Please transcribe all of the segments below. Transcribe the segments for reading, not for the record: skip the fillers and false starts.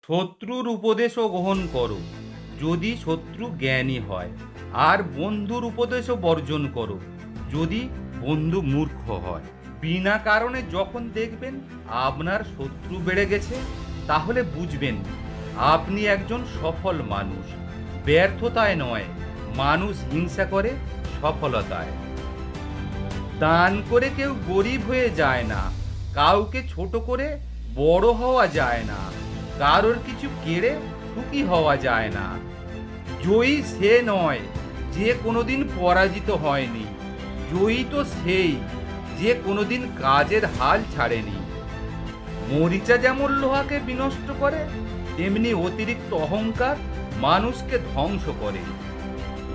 শত্রুর উপদেশও গ্রহণ করো যদি শত্রু জ্ঞানী হয়, আর বন্ধুর উপদেশও বর্জন করো যদি বন্ধু মূর্খ হয়। বিনা কারণে যখন দেখবেন আপনার শত্রু বেড়ে গেছে, তাহলে বুঝবেন আপনি একজন সফল মানুষ। ব্যর্থতায় নয়, মানুষ হিংসা করে সফলতায়। দান করে কেউ গরিব হয়ে যায় না, কাউকে ছোট করে বড় হওয়া যায় না, কারোর কিছু কেড়ে সুখী হওয়া যায় না। জয়ী সে নয় যে কোনোদিন পরাজিত হয়নি, জয়ী তো সেই যে কোনোদিন কাজের হাল ছাড়েনি। মরিচা যেমন লোহাকে বিনষ্ট করে, তেমনি অতিরিক্ত অহংকার মানুষকে ধ্বংস করে।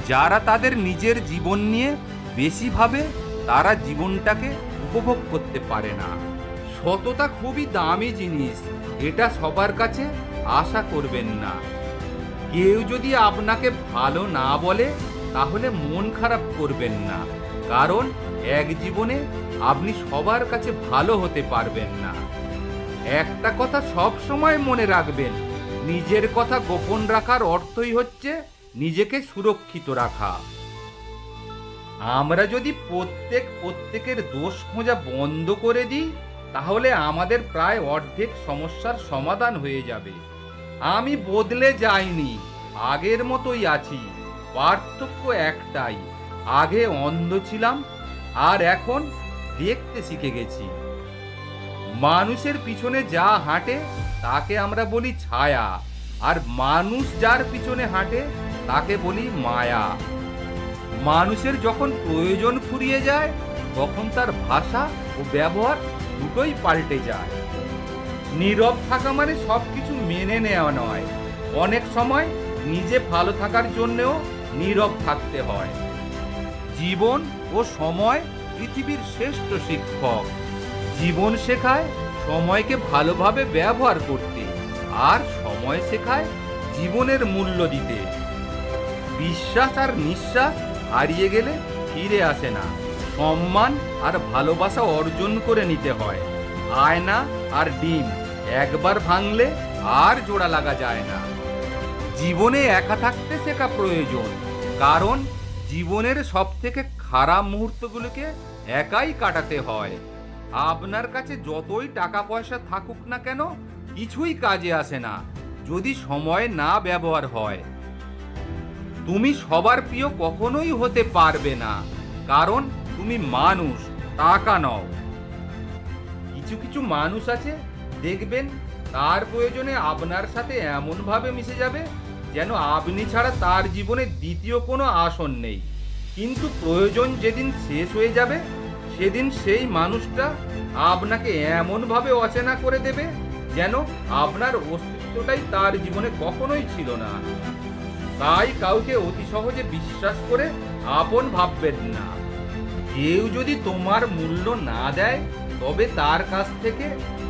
যারা তাদের নিজের জীবন নিয়ে বেশি ভাবে, তারা জীবনটাকে উপভোগ করতে পারে না। সততা খুবই দামি জিনিস, এটা সবার কাছে আশা করবেন না। কেউ যদি আপনাকে ভালো না বলে, তাহলে মন খারাপ করবেন না, কারণ এক জীবনে আপনি সবার কাছে ভালো হতে পারবেন না। একটা কথা সব সময় মনে রাখবেন, নিজের কথা গোপন রাখার অর্থই হচ্ছে নিজেকে সুরক্ষিত রাখা। আমরা যদি প্রত্যেকের দোষ খোঁজা বন্ধ করে দিই, তাহলে আমাদের প্রায় অর্ধেক সমস্যার সমাধান হয়ে যাবে। আমি বদলে যাইনি, আগের মতোই আছি। পার্থক্য একটাই, আগে অন্ধ ছিলাম আর এখন দেখতে শিখে গেছি। মানুষের পিছনে যা হাঁটে তাকে আমরা বলি ছায়া, আর মানুষ যার পিছনে হাঁটে তাকে বলি মায়া। মানুষের যখন প্রয়োজন ফুরিয়ে যায়, তখন তার ভাষা ও ব্যবহার দুটোই পাল্টে যায়। নীরব থাকা মানে সবকিছু মেনে নেওয়া নয়, অনেক সময় নিজে ভালো থাকার জন্যেও নীরব থাকতে হয়। জীবন ও সময় পৃথিবীর শ্রেষ্ঠ শিক্ষক। জীবন শেখায় সময়কে ভালোভাবে ব্যবহার করতে, আর সময় শেখায় জীবনের মূল্য দিতে। বিশ্বাস আর নিঃশ্বাস হারিয়ে গেলে ফিরে আসে না, সম্মান আর ভালোবাসা অর্জন করে নিতে হয়। আয়না আর ডিম একবার ভাঙলে আর জোড়া লাগা যায় না। জীবনে একা থাকতে শেখা প্রয়োজন, কারণ জীবনের সবথেকে খারাপ মুহূর্তগুলোকে একাই কাটাতে হয়। আপনার কাছে যতই টাকা পয়সা থাকুক না কেন, কিছুই কাজে আসে না যদি সময় না ব্যবহার হয়। তুমি সবার প্রিয় কখনোই হতে পারবে না, কারণ তুমি মানুষ, টাকা নও। কিছু কিছু মানুষ আছে, দেখবেন তার প্রয়োজনে আপনার সাথে এমনভাবে মিশে যাবে যেন আপনি ছাড়া তার জীবনে দ্বিতীয় কোনো আসন নেই। কিন্তু প্রয়োজন যেদিন শেষ হয়ে যাবে, সেদিন সেই মানুষটা আপনাকে এমনভাবে অচেনা করে দেবে যেন আপনার অস্তিত্বটাই তার জীবনে কখনোই ছিল না। তাই কাউকে অতি সহজে বিশ্বাস করে আপন ভাববেন না। কেউ যদি তোমার মূল্য না দেয়, তবে তার কাছ থেকে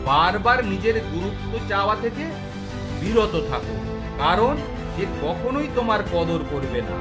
বারবার নিজের গুরুত্ব চাওয়া থেকে বিরত থাকো, কারণ সে কখনোই তোমার কদর করবে না।